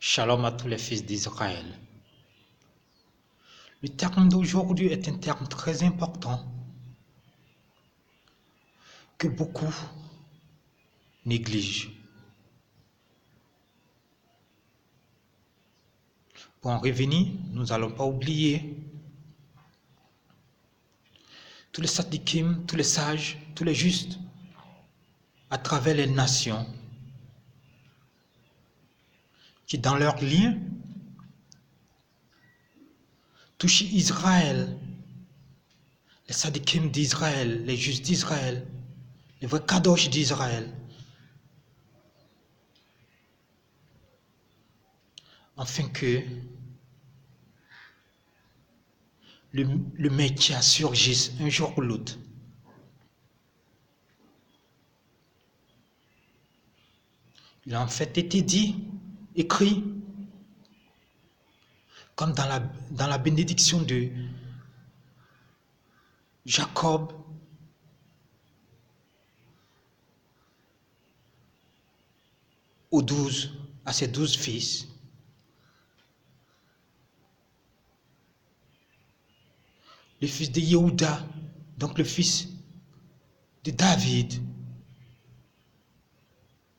Shalom à tous les fils d'Israël. Le terme d'aujourd'hui est un terme très important que beaucoup négligent. Pour en revenir, nous n'allons pas oublier tous les tzadikim, tous les sages, tous les justes à travers les nations qui, dans leur lien, touchent Israël, les tzadikim d'Israël, les justes d'Israël, les vrais kadosh d'Israël, afin que le Messia surgisse un jour ou l'autre. Il a en fait été dit, écrit, comme dans la bénédiction de Jacob, à ses 12 fils. Le fils de Yehuda, donc le fils de David,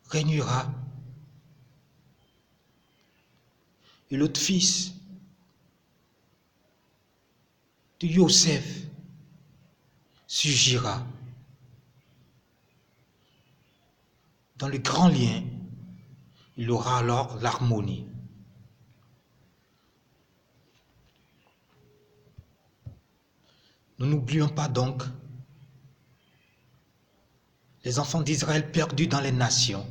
régnera. Et l'autre fils de Yosef surgira. Dans le grand lien, il aura alors l'harmonie. Nous n'oublions pas donc les enfants d'Israël perdus dans les nations.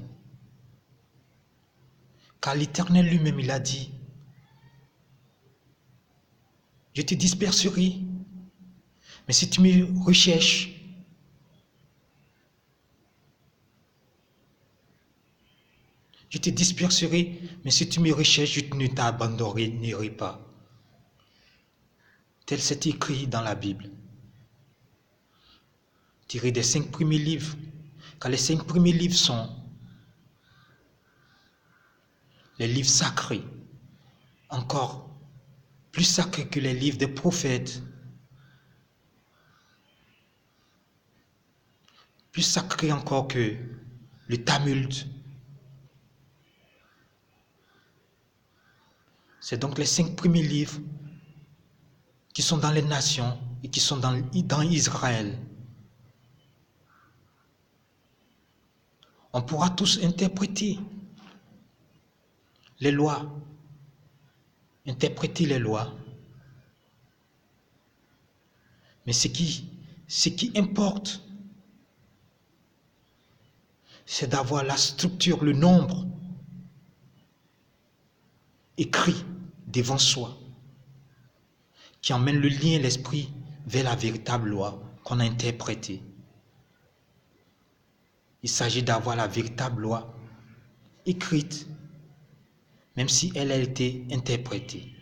Car l'Éternel lui-même, il a dit, je te disperserai, mais si tu me recherches, je te disperserai, mais si tu me recherches, je ne t'abandonnerai pas. Tel c'est écrit dans la Bible. Tiré des 5 premiers livres, car les 5 premiers livres sont les livres sacrés, encore plus sacrés que les livres des prophètes, plus sacrés encore que le Talmud. C'est donc les 5 premiers livres qui sont dans les nations et qui sont dans Israël. On pourra tous interpréter les lois, mais ce qui importe, c'est d'avoir la structure, le nombre écrit devant soi, qui emmène le lien, l'esprit vers la véritable loi qu'on a interprétée. Il s'agit d'avoir la véritable loi écrite, même si elle a été interprétée.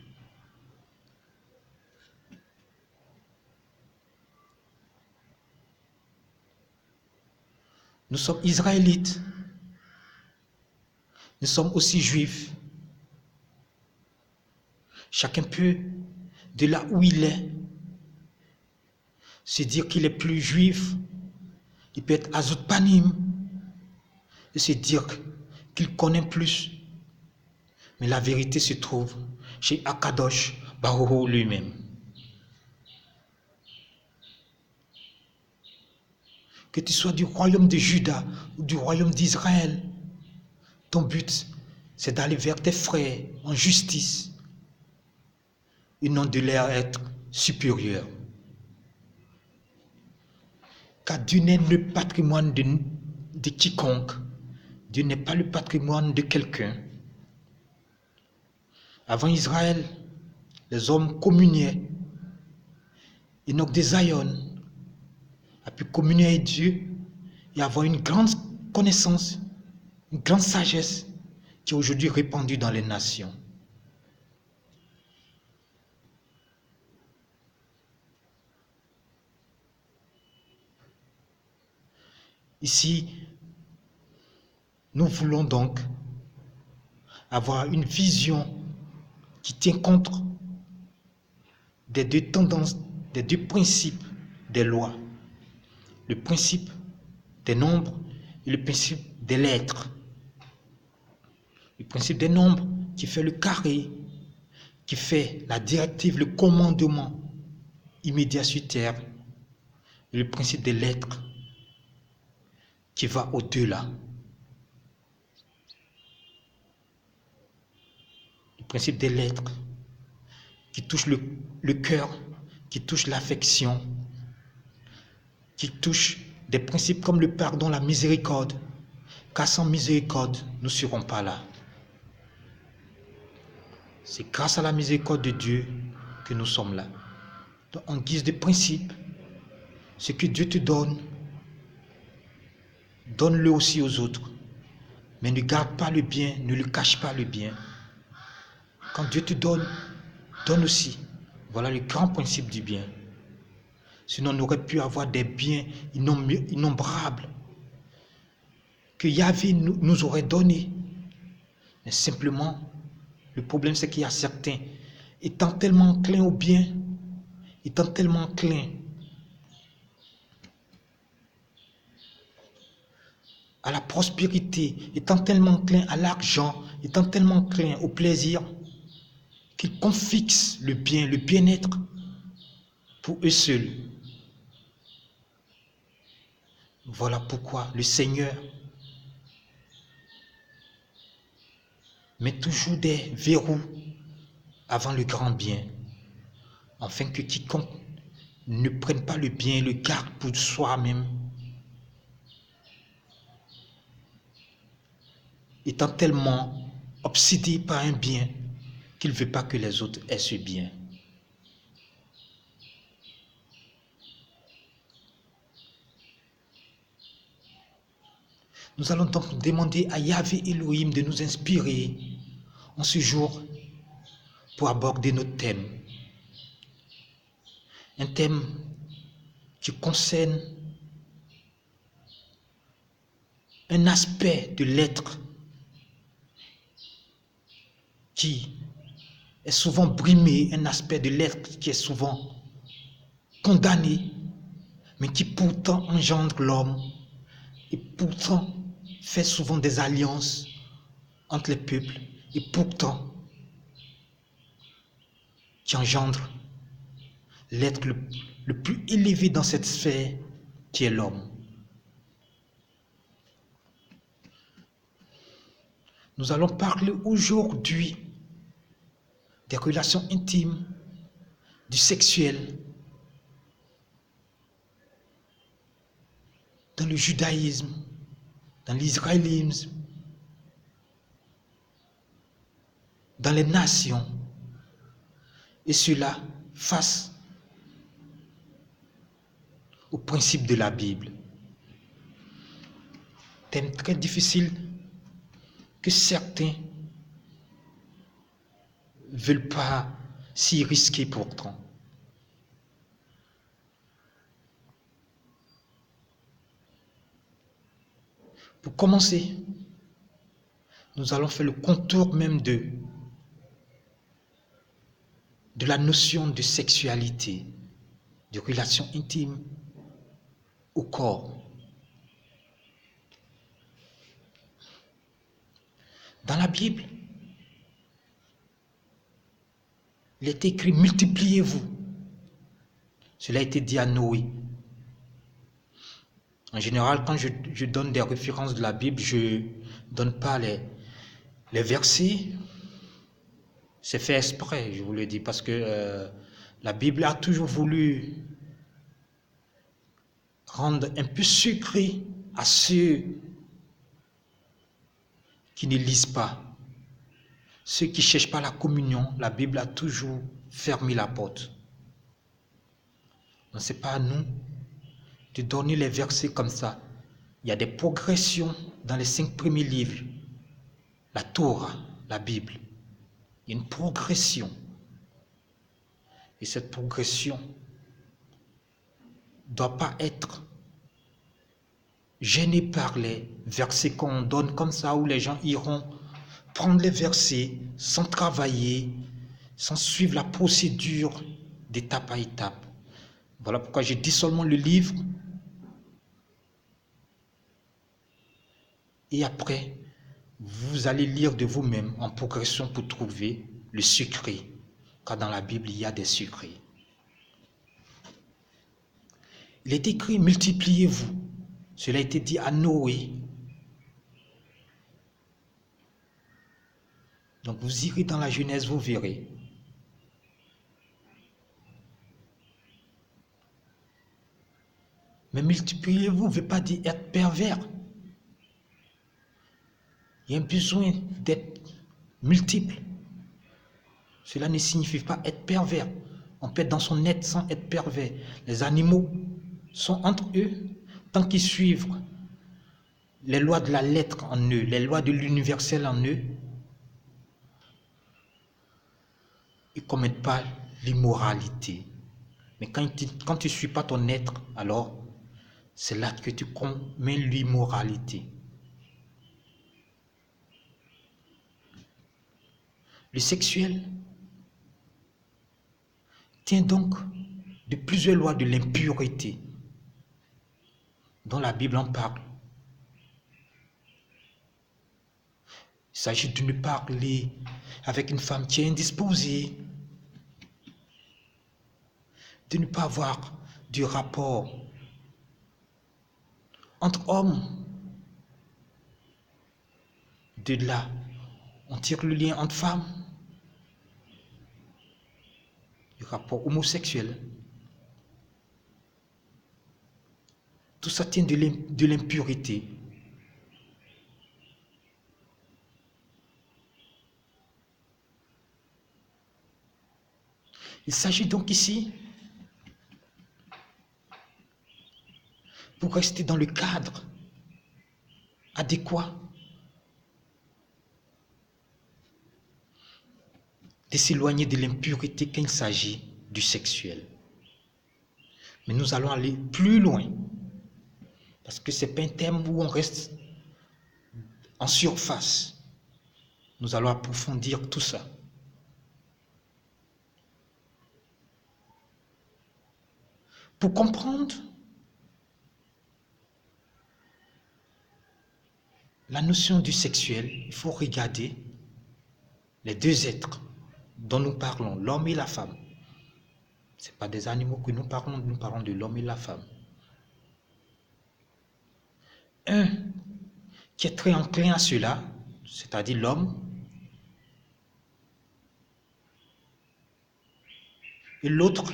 Nous sommes israélites, nous sommes aussi juifs. Chacun peut, de là où il est, se dire qu'il est plus juif. Il peut être azotpanim et se dire qu'il connaît plus. Mais la vérité se trouve chez Akadosh Baruch lui-même. Que tu sois du royaume de Juda ou du royaume d'Israël, ton but, c'est d'aller vers tes frères en justice et non de leur être supérieur. Car Dieu n'est le patrimoine de quiconque. Dieu n'est pas le patrimoine de quelqu'un. Avant Israël, les hommes communiaient. Enoch de Zion a pu communier avec Dieu et avoir une grande connaissance, une grande sagesse qui est aujourd'hui répandue dans les nations. Ici, nous voulons donc avoir une vision qui tient compte des deux tendances, des deux principes des lois. Le principe des nombres et le principe des lettres. Le principe des nombres qui fait le carré, qui fait la directive, le commandement immédiat sur terre. Et le principe des lettres qui va au-delà. Le principe des lettres qui touche le cœur, qui touche l'affection, qui touche des principes comme le pardon, la miséricorde. Car sans miséricorde, nous ne serons pas là. C'est grâce à la miséricorde de Dieu que nous sommes là. Donc, en guise de principe, ce que Dieu te donne, donne-le aussi aux autres. Mais ne garde pas le bien, ne le cache pas le bien. Quand Dieu te donne, donne aussi. Voilà le grand principe du bien. Sinon, on aurait pu avoir des biens innombrables que Yahvé nous aurait donnés. Mais simplement, le problème c'est qu'il y a certains, étant tellement enclins au bien, étant tellement enclins à la prospérité, étant tellement enclins à l'argent, étant tellement enclins au plaisir, qu'ils confixent le bien, le bien-être pour eux seuls. Voilà pourquoi le Seigneur met toujours des verrous avant le grand bien, afin que quiconque ne prenne pas le bien et le garde pour soi-même, étant tellement obsédé par un bien qu'il ne veut pas que les autres aient ce bien. Nous allons donc demander à Yahvé Elohim de nous inspirer en ce jour pour aborder notre thème. Un thème qui concerne un aspect de l'être qui est souvent brimé, un aspect de l'être qui est souvent condamné, mais qui pourtant engendre l'homme et pourtant fait souvent des alliances entre les peuples et pourtant qui engendre l'être le plus élevé dans cette sphère qui est l'homme. Nous allons parler aujourd'hui des relations intimes, du sexuel, dans le judaïsme, dans l'israélisme, dans les nations, et cela face au principe de la Bible. Thème très difficile que certains ne veulent pas s'y risquer pourtant. Pour commencer, nous allons faire le contour même de la notion de sexualité, de relation intime au corps. Dans la Bible, il est écrit « multipliez-vous ». Cela a été dit à Noé. En général, quand je donne des références de la Bible, je ne donne pas les versets. C'est fait exprès, je vous le dis, parce que la Bible a toujours voulu rendre un peu secret à ceux qui ne lisent pas. Ceux qui ne cherchent pas la communion, la Bible a toujours fermé la porte. Donc ce n'est pas à nous de donner les versets comme ça. Il y a des progressions dans les 5 premiers livres. La Torah, la Bible. Il y a une progression. Et cette progression ne doit pas être gênée par les versets qu'on donne comme ça, où les gens iront prendre les versets sans travailler, sans suivre la procédure d'étape à étape. Voilà pourquoi je dis seulement le livre. Et après, vous allez lire de vous-même en progression pour trouver le secret. Car dans la Bible, il y a des secrets. Il est écrit, multipliez-vous. Cela a été dit à Noé. Donc vous irez dans la Genèse, vous verrez. Mais multipliez-vous ne veut pas dire être pervers. Il y a un besoin d'être multiple. Cela ne signifie pas être pervers. On peut être dans son être sans être pervers. Les animaux sont entre eux, tant qu'ils suivent les lois de la lettre en eux, les lois de l'universel en eux, ils ne commettent pas l'immoralité. Mais quand tu ne suis pas ton être, alors c'est là que tu commets l'immoralité. Le sexuel tient donc de plusieurs lois de l'impureté dont la Bible en parle. Il s'agit de ne pas parler avec une femme qui est indisposée, de ne pas avoir du rapport entre hommes. De là, on tire le lien entre femmes, le rapport homosexuel. Tout ça tient de l'impureté. Il s'agit donc ici, pour rester dans le cadre adéquat, de s'éloigner de l'impureté quand il s'agit du sexuel. Mais nous allons aller plus loin, parce que ce n'est pas un thème où on reste en surface. Nous allons approfondir tout ça. Pour comprendre la notion du sexuel, il faut regarder les deux êtres dont nous parlons, l'homme et la femme. Ce n'est pas des animaux que nous parlons de l'homme et la femme. Un qui est très enclin à cela, c'est-à-dire l'homme, et l'autre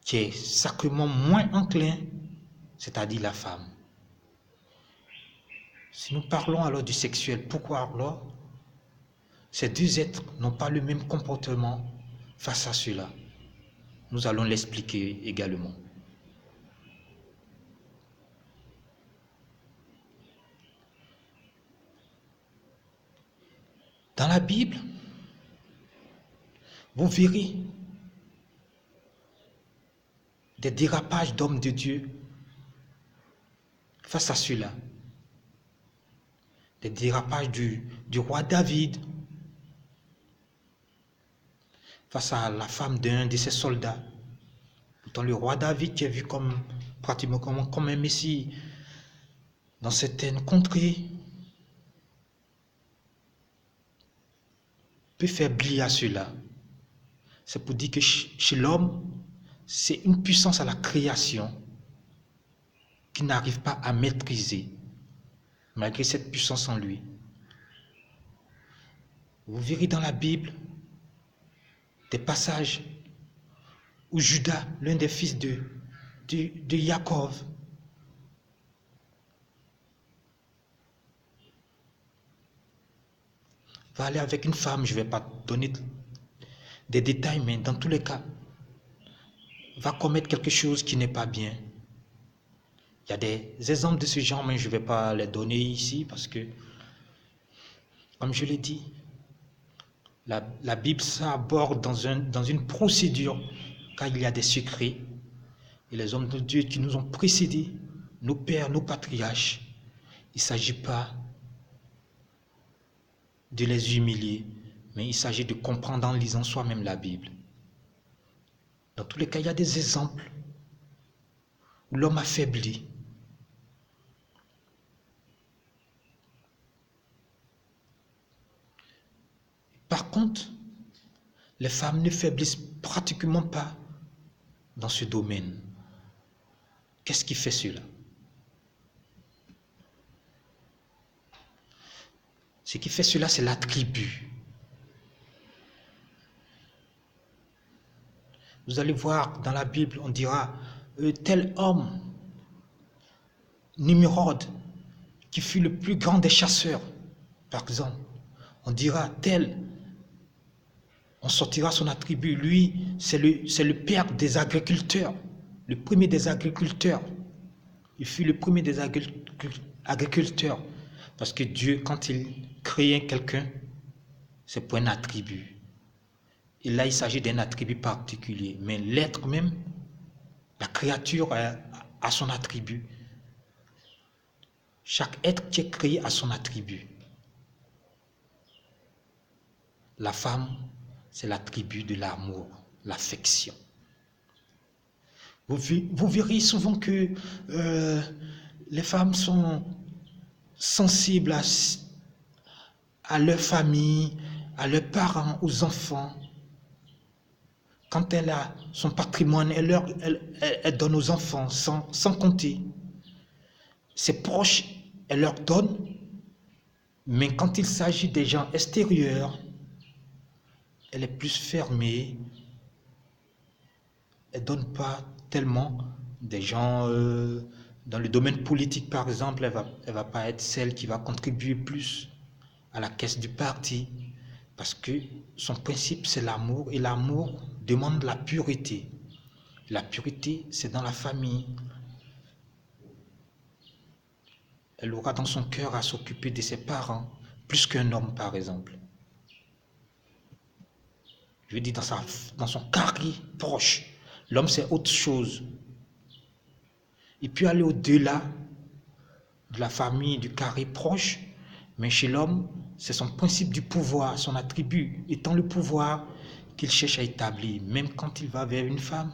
qui est sacrément moins enclin, c'est-à-dire la femme. Si nous parlons alors du sexuel, pourquoi alors ces deux êtres n'ont pas le même comportement face à cela? Nous allons l'expliquer également. Dans la Bible, vous verrez des dérapages d'hommes de Dieu face à cela. Des dérapages du roi David face à la femme d'un de ses soldats. Pourtant, le roi David, qui est vu pratiquement comme un messie dans certaines contrées, peut faire oublier à cela. C'est pour dire que chez l'homme, c'est une puissance à la création qu'il n'arrive pas à maîtriser, malgré cette puissance en lui. Vous verrez dans la Bible des passages où Judas, l'un des fils de Jacob, va aller avec une femme, je ne vais pas donner des détails, mais dans tous les cas, va commettre quelque chose qui n'est pas bien. Il y a des exemples de ce genre, mais je ne vais pas les donner ici parce que, comme je l'ai dit, la Bible s'aborde dans une procédure car il y a des secrets. Et les hommes de Dieu qui nous ont précédés, nos pères, nos patriarches, il ne s'agit pas de les humilier, mais il s'agit de comprendre en lisant soi-même la Bible. Dans tous les cas, il y a des exemples où l'homme affaibli. Par contre, les femmes ne faiblissent pratiquement pas dans ce domaine. Qu'est-ce qui fait cela? Ce qui fait cela, c'est l'attribut. Vous allez voir dans la Bible, on dira tel homme, Nimrod, qui fut le plus grand des chasseurs, par exemple. On dira tel, on sortira son attribut. Lui, c'est le père des agriculteurs, le premier des agriculteurs. Il fut le premier des agriculteurs. Parce que Dieu, quand il crée quelqu'un, c'est pour un attribut. Et là, il s'agit d'un attribut particulier. Mais l'être même, la créature a son attribut. Chaque être qui est créé a son attribut. La femme, c'est l'attribut de l'amour, l'affection. Vous verrez souvent que les femmes sont sensibles à leur famille, à leurs parents, aux enfants. Quand elle a son patrimoine, elle donne aux enfants sans compter. Ses proches, elle leur donne. Mais quand il s'agit des gens extérieurs, elle est plus fermée. Elle ne donne pas tellement. Des gens dans le domaine politique, par exemple, elle va pas être celle qui va contribuer plus à la caisse du parti. Parce que son principe, c'est l'amour. Et l'amour demande la pureté. La pureté, c'est dans la famille. Elle aura dans son cœur à s'occuper de ses parents, plus qu'un homme, par exemple. Je veux dire, dans son carré proche. L'homme, c'est autre chose. Il peut aller au-delà de la famille, du carré proche, mais chez l'homme, c'est son principe du pouvoir, son attribut étant le pouvoir qu'il cherche à établir. Même quand il va vers une femme,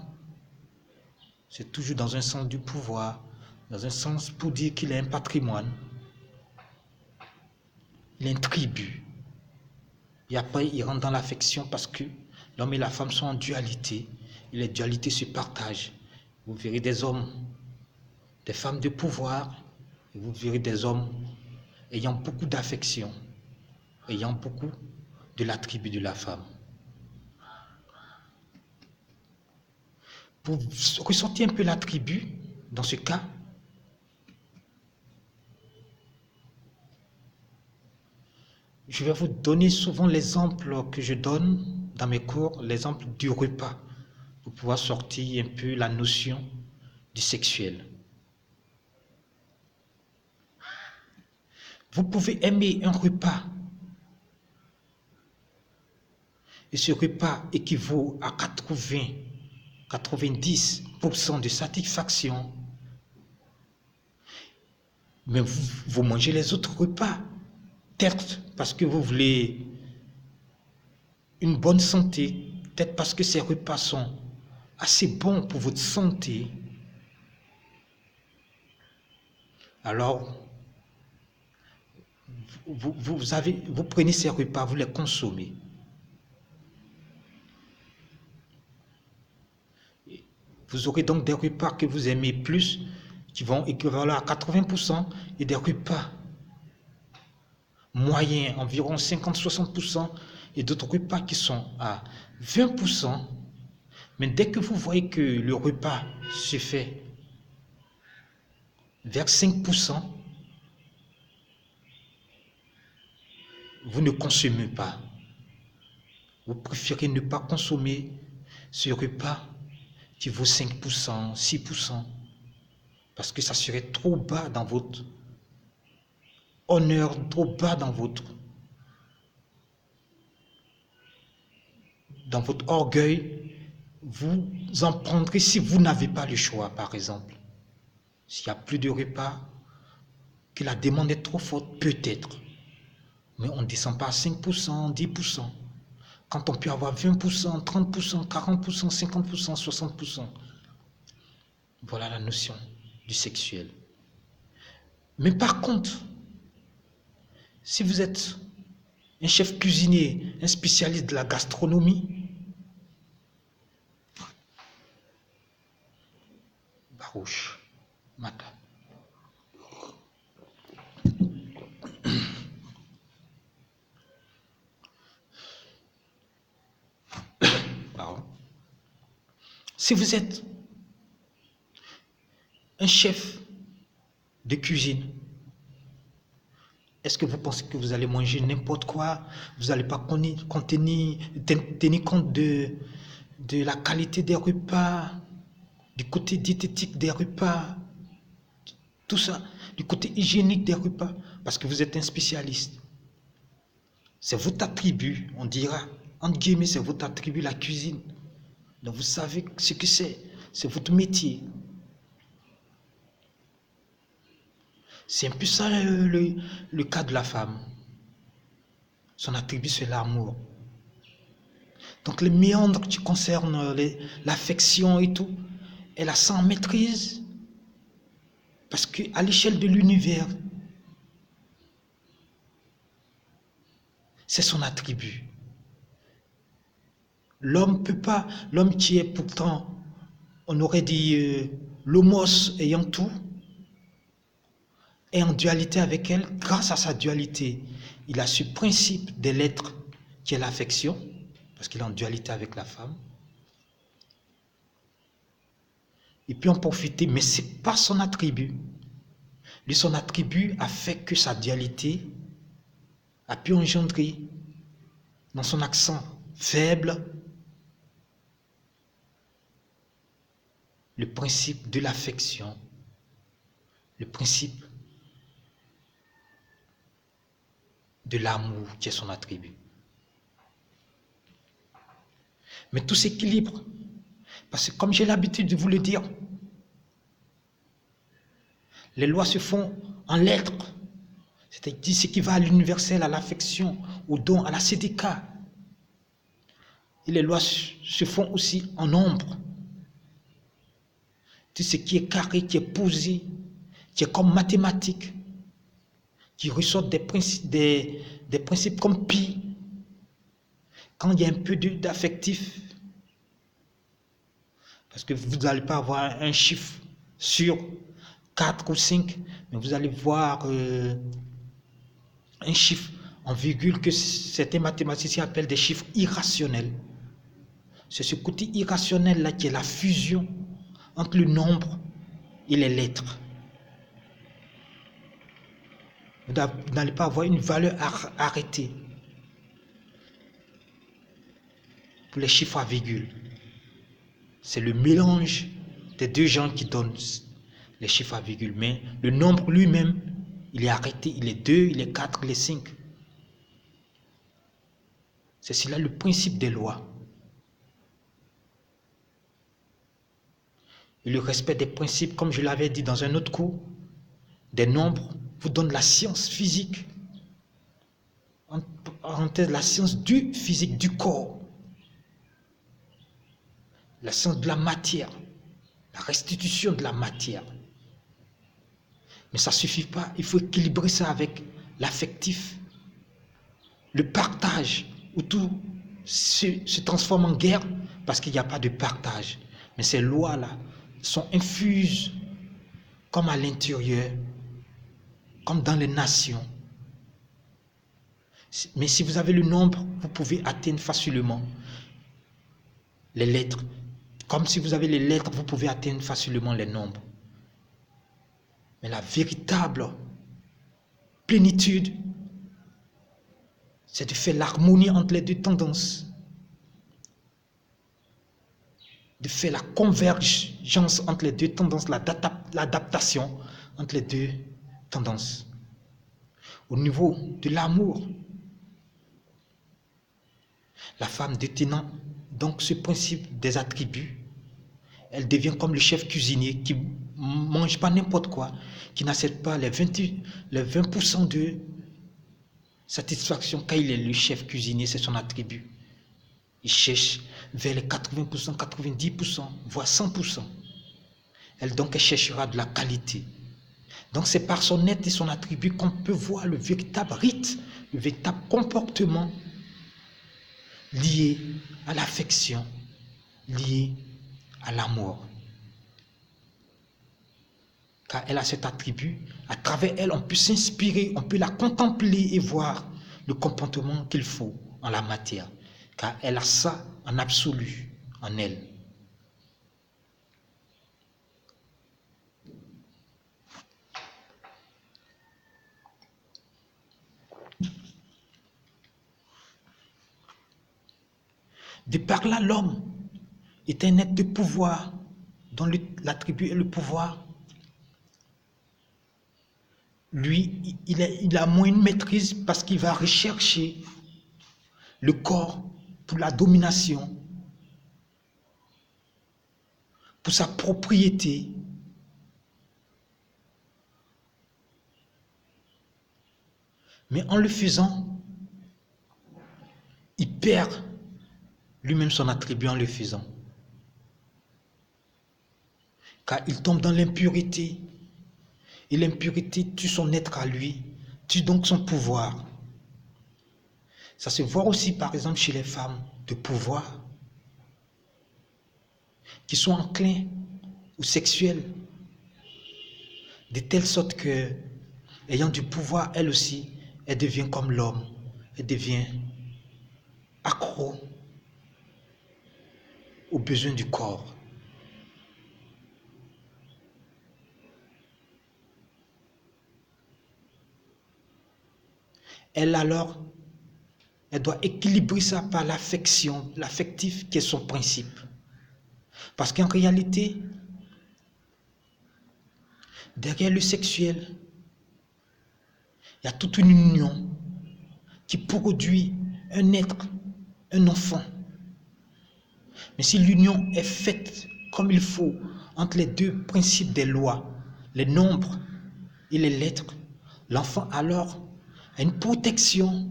c'est toujours dans un sens du pouvoir, dans un sens pour dire qu'il a un patrimoine, il a un tribut. Et après, il rentre dans l'affection parce que l'homme et la femme sont en dualité. Et les dualités se partagent. Vous verrez des hommes, des femmes de pouvoir, et vous verrez des hommes ayant beaucoup d'affection, ayant beaucoup de l'attribut de la femme. Pour ressortir un peu l'attribut, dans ce cas, je vais vous donner souvent l'exemple que je donne dans mes cours, l'exemple du repas, pour pouvoir sortir un peu la notion du sexuel. Vous pouvez aimer un repas et ce repas équivaut à 90% de satisfaction, mais vous mangez les autres repas, peut-être parce que vous voulez une bonne santé, peut-être parce que ces repas sont assez bons pour votre santé. Alors, vous prenez ces repas, vous les consommez. Vous aurez donc des repas que vous aimez plus, qui vont équivaler à 80%, et des repas moyens, environ 50-60%, et d'autres repas qui sont à 20%. Mais dès que vous voyez que le repas se fait vers 5%, vous ne consommez pas. Vous préférez ne pas consommer ce repas qui vaut 5%, 6%, parce que ça serait trop bas dans votre honneur, trop bas dans votre orgueil. Vous en prendrez si vous n'avez pas le choix, par exemple. S'il n'y a plus de repas, que la demande est trop forte, peut-être. Mais on ne descend pas à 5%, 10%. Quand on peut avoir 20%, 30%, 40%, 50%, 60%. Voilà la notion du sexuel. Mais par contre, si vous êtes un chef cuisinier, un spécialiste de la gastronomie, Barouche, Mata. Pardon. Si vous êtes un chef de cuisine, est-ce que vous pensez que vous allez manger n'importe quoi? Vous n'allez pas tenir compte de la qualité des repas, du côté diététique des repas, tout ça, du côté hygiénique des repas, parce que vous êtes un spécialiste. C'est votre attribut, on dira, entre guillemets, c'est votre attribut, la cuisine. Donc vous savez ce que c'est votre métier. C'est un peu ça le cas de la femme. Son attribut, c'est l'amour. Donc les méandres qui concernent l'affection et tout, elle a ça en maîtrise. Parce qu'à l'échelle de l'univers, c'est son attribut. L'homme peut pas, l'homme qui est pourtant, on aurait dit l'homos ayant tout, est en dualité avec elle. Grâce à sa dualité, il a ce principe de l'être qui est l'affection, parce qu'il est en dualité avec la femme. Il peut en profiter, mais ce n'est pas son attribut. Lui, son attribut a fait que sa dualité a pu engendrer dans son accent faible le principe de l'affection, le principe de l'amour qui est son attribut. Mais tout s'équilibre, parce que comme j'ai l'habitude de vous le dire, les lois se font en lettres, c'est-à-dire ce qui va à l'universel, à l'affection, au don, à la sédéca. Et les lois se font aussi en nombre. Tout ce qui est carré, qui est posé, qui est comme mathématique, qui ressort des principes comme pi. Quand il y a un peu d'affectif, parce que vous n'allez pas avoir un chiffre sur 4 ou 5, mais vous allez voir un chiffre en virgule que certains mathématiciens appellent des chiffres irrationnels. C'est ce côté irrationnel-là qui est la fusion entre le nombre et les lettres. Vous n'allez pas avoir une valeur arrêtée pour les chiffres à virgule. C'est le mélange des deux gens qui donnent les chiffres à virgule. Mais le nombre lui-même, il est arrêté. Il est 2, il est 4, il est 5. C'est cela le principe des lois. Et le respect des principes, comme je l'avais dit dans un autre cours, des nombres, vous donne la science physique. En parenthèse, la science du physique, du corps. La science de la matière. La restitution de la matière. Mais ça ne suffit pas. Il faut équilibrer ça avec l'affectif. Le partage, où tout se transforme en guerre parce qu'il n'y a pas de partage. Mais ces lois-là sont infuses comme à l'intérieur, comme dans les nations. Mais si vous avez le nombre, vous pouvez atteindre facilement les lettres. Comme si vous avez les lettres, vous pouvez atteindre facilement les nombres. Mais la véritable plénitude, c'est de faire l'harmonie entre les deux tendances. De faire la convergence entre les deux tendances, l'adaptation entre les deux tendances. Au niveau de l'amour, la femme détenant donc ce principe des attributs, elle devient comme le chef cuisinier qui ne mange pas n'importe quoi, qui n'accepte pas les 20% satisfaction quand il est le chef cuisinier, c'est son attribut. Il cherche vers les 80%, 90%, voire 100%. Donc, elle cherchera de la qualité. Donc, c'est par son être et son attribut qu'on peut voir le véritable rite, le véritable comportement lié à l'affection, lié à l'amour. Car elle a cet attribut. À travers elle, on peut s'inspirer, on peut la contempler et voir le comportement qu'il faut en la matière. Car elle a ça en absolu, en elle. De par là, l'homme est un être de pouvoir, dont l'attribut est le pouvoir. Lui, il a moins une maîtrise parce qu'il va rechercher le corps pour la domination, pour sa propriété. Mais en le faisant, il perd lui-même son attribut en le faisant. Car il tombe dans l'impureté. Et l'impureté tue son être à lui, tue donc son pouvoir. Ça se voit aussi par exemple chez les femmes de pouvoir qui sont enclins ou sexuels, de telle sorte que, ayant du pouvoir, elle aussi, elle devient comme l'homme, elle devient accro aux besoins du corps. Elle alors, elle doit équilibrer ça par l'affection, l'affectif qui est son principe. Parce qu'en réalité, derrière le sexuel, il y a toute une union qui produit un être, un enfant. Mais si l'union est faite comme il faut entre les deux principes des lois, les nombres et les lettres, l'enfant alors a une protection.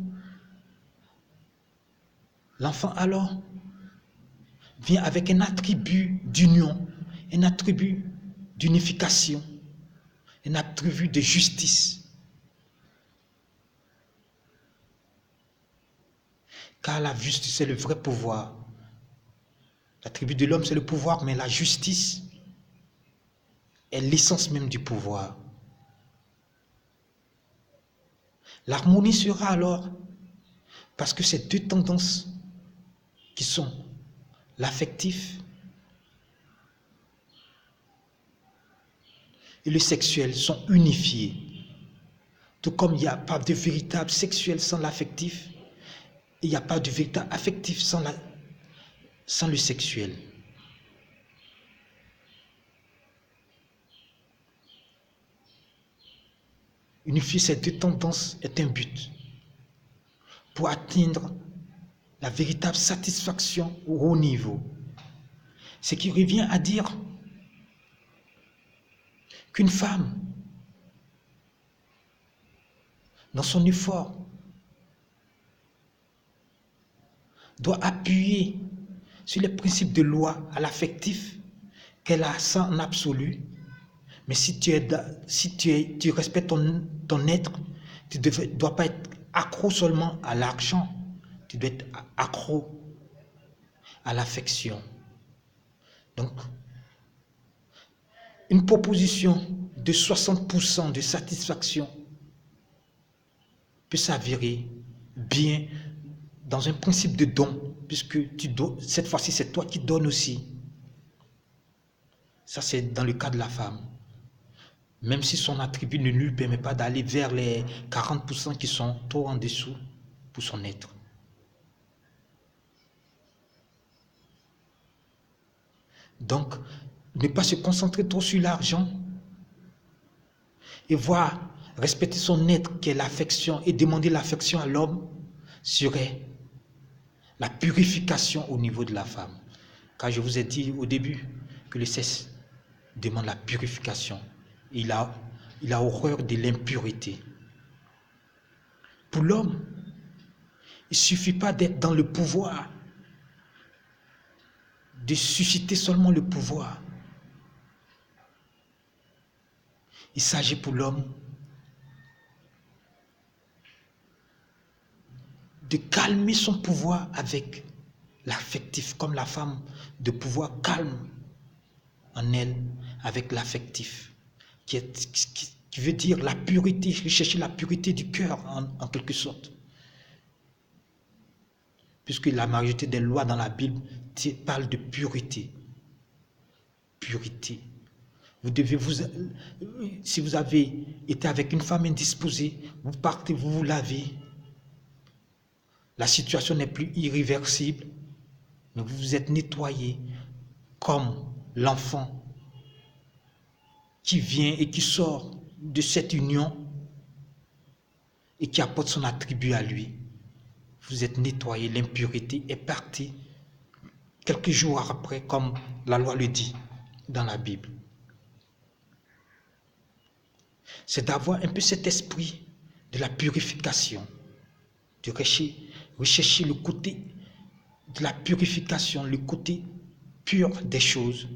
L'enfant alors vient avec un attribut d'union, un attribut d'unification, un attribut de justice. Car la justice, c'est le vrai pouvoir. L'attribut de l'homme, c'est le pouvoir, mais la justice est l'essence même du pouvoir. L'harmonie sera alors, parce que ces deux tendances qui sont l'affectif et le sexuel sont unifiées. Tout comme il n'y a pas de véritable sexuel sans l'affectif, il n'y a pas de véritable affectif sans le sexuel. Unifier ces deux tendances est un but pour atteindre la véritable satisfaction au haut niveau. Ce qui revient à dire qu'une femme, dans son effort, doit appuyer sur les principes de loi à l'affectif qu'elle a ça en absolu. Mais si tu respectes ton être, tu ne dois pas être accro seulement à l'argent, tu dois être accro à l'affection. Donc, une proposition de 60% de satisfaction peut s'avérer bien dans un principe de don, puisque cette fois-ci, c'est toi qui donnes aussi. Ça, c'est dans le cas de la femme. Même si son attribut ne lui permet pas d'aller vers les 40% qui sont trop en dessous pour son être. Donc, ne pas se concentrer trop sur l'argent et voir respecter son être qui est l'affection et demander l'affection à l'homme serait la purification au niveau de la femme. Car je vous ai dit au début que le sexe demande la purification. Il a horreur de l'impureté. Pour l'homme, il ne suffit pas d'être dans le pouvoir, de susciter seulement le pouvoir. Il s'agit pour l'homme de calmer son pouvoir avec l'affectif, comme la femme, de pouvoir calme en elle avec l'affectif, qui veut dire la pureté, rechercher la pureté du cœur en quelque sorte. Puisque la majorité des lois dans la Bible parlent de pureté. Pureté. Si vous avez été avec une femme indisposée, vous partez, vous vous lavez. La situation n'est plus irréversible, mais vous vous êtes nettoyé comme l'enfant qui vient et qui sort de cette union et qui apporte son attribut à lui. Vous êtes nettoyé, l'impureté est partie quelques jours après, comme la loi le dit dans la Bible. C'est d'avoir un peu cet esprit de la purification, de rechercher le côté de la purification, le côté pur des choses.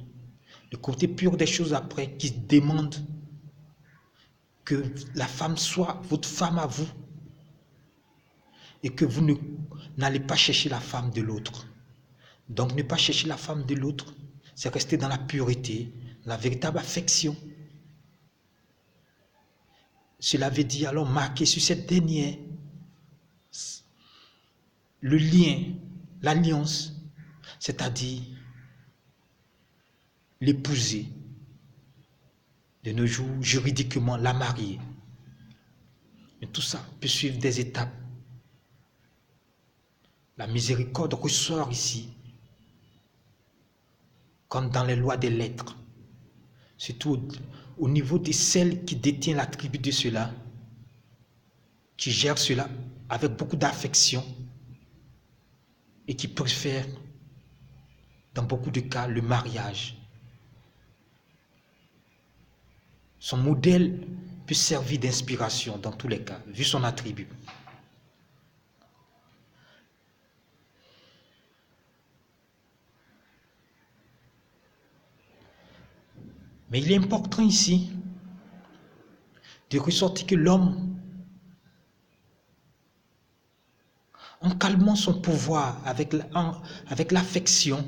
Le côté pur des choses après qui demande que la femme soit votre femme à vous et que vous n'allez pas chercher la femme de l'autre. Donc ne pas chercher la femme de l'autre, c'est rester dans la pureté, la véritable affection. Cela veut dire alors marquer sur cette dernière le lien, l'alliance, c'est-à-dire l'épouser, de nos jours juridiquement la marier. Mais tout ça peut suivre des étapes. La miséricorde ressort ici, comme dans les lois des lettres, surtout au niveau de celle qui détient l'attribut de cela, qui gère cela avec beaucoup d'affection et qui préfère, dans beaucoup de cas, le mariage. Son modèle peut servir d'inspiration dans tous les cas, vu son attribut. Mais il est important ici de ressortir que l'homme, en calmant son pouvoir avec l'affection,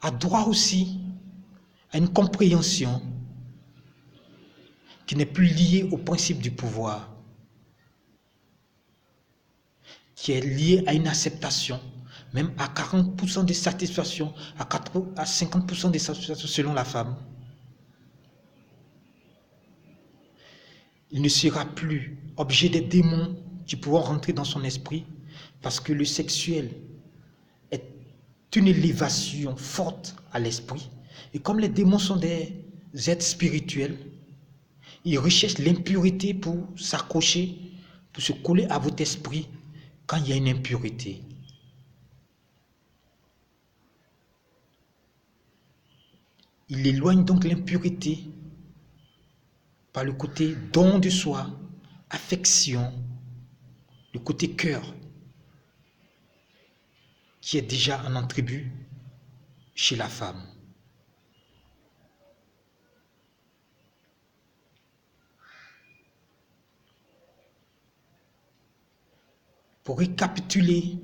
a droit aussi à une compréhension qui n'est plus liée au principe du pouvoir, qui est liée à une acceptation, même à 40% de satisfaction, à 50% de satisfaction selon la femme. Il ne sera plus objet des démons qui pourront rentrer dans son esprit, parce que le sexuel est une élévation forte à l'esprit. Et comme les démons sont des êtres spirituels, ils recherchent l'impureté pour s'accrocher, pour se coller à votre esprit quand il y a une impureté. Il éloigne donc l'impureté par le côté don de soi, affection, le côté cœur, qui est déjà un attribut chez la femme. Pour récapituler,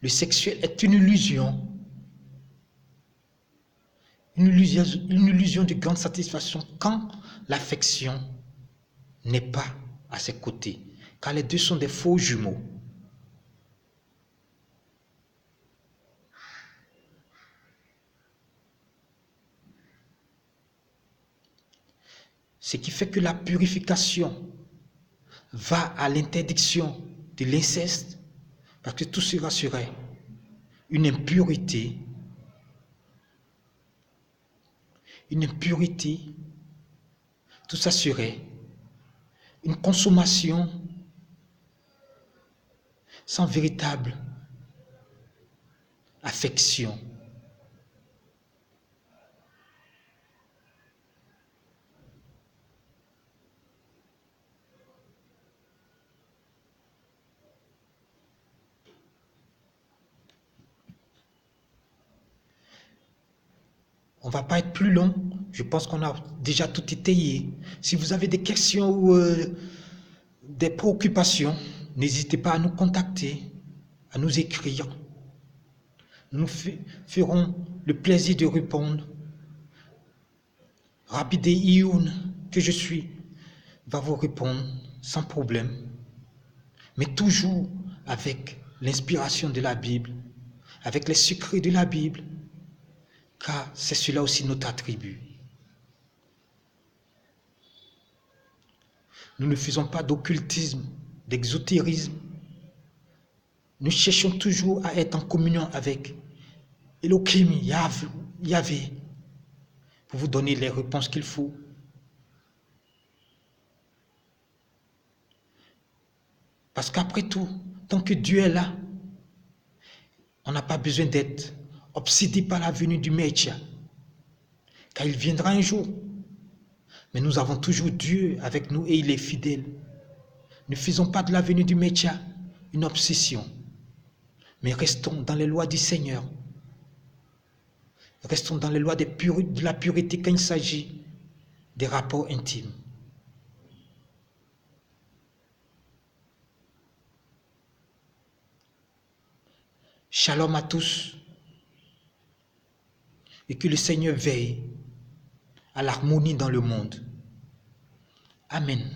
le sexuel est une illusion de grande satisfaction quand l'affection n'est pas à ses côtés, car les deux sont des faux jumeaux. Ce qui fait que la purification va à l'interdiction de l'inceste, parce que tout cela serait une impureté, tout ça serait une consommation sans véritable affection On ne va pas être plus long. Je pense qu'on a déjà tout étayé. Si vous avez des questions ou des préoccupations, n'hésitez pas à nous contacter, à nous écrire. Nous ferons le plaisir de répondre. Rabbi Ioun, que je suis, va vous répondre sans problème, mais toujours avec l'inspiration de la Bible, avec les secrets de la Bible, car c'est cela aussi notre attribut. Nous ne faisons pas d'occultisme, d'exotérisme. Nous cherchons toujours à être en communion avec Elohim, Yahvé, pour vous donner les réponses qu'il faut. Parce qu'après tout, tant que Dieu est là, on n'a pas besoin d'être obsédé par la venue du Messie, car il viendra un jour. Mais nous avons toujours Dieu avec nous et il est fidèle. Ne faisons pas de la venue du Messie une obsession, mais restons dans les lois du Seigneur. Restons dans les lois de la pureté quand il s'agit des rapports intimes. Shalom à tous et que le Seigneur veille à l'harmonie dans le monde. Amen.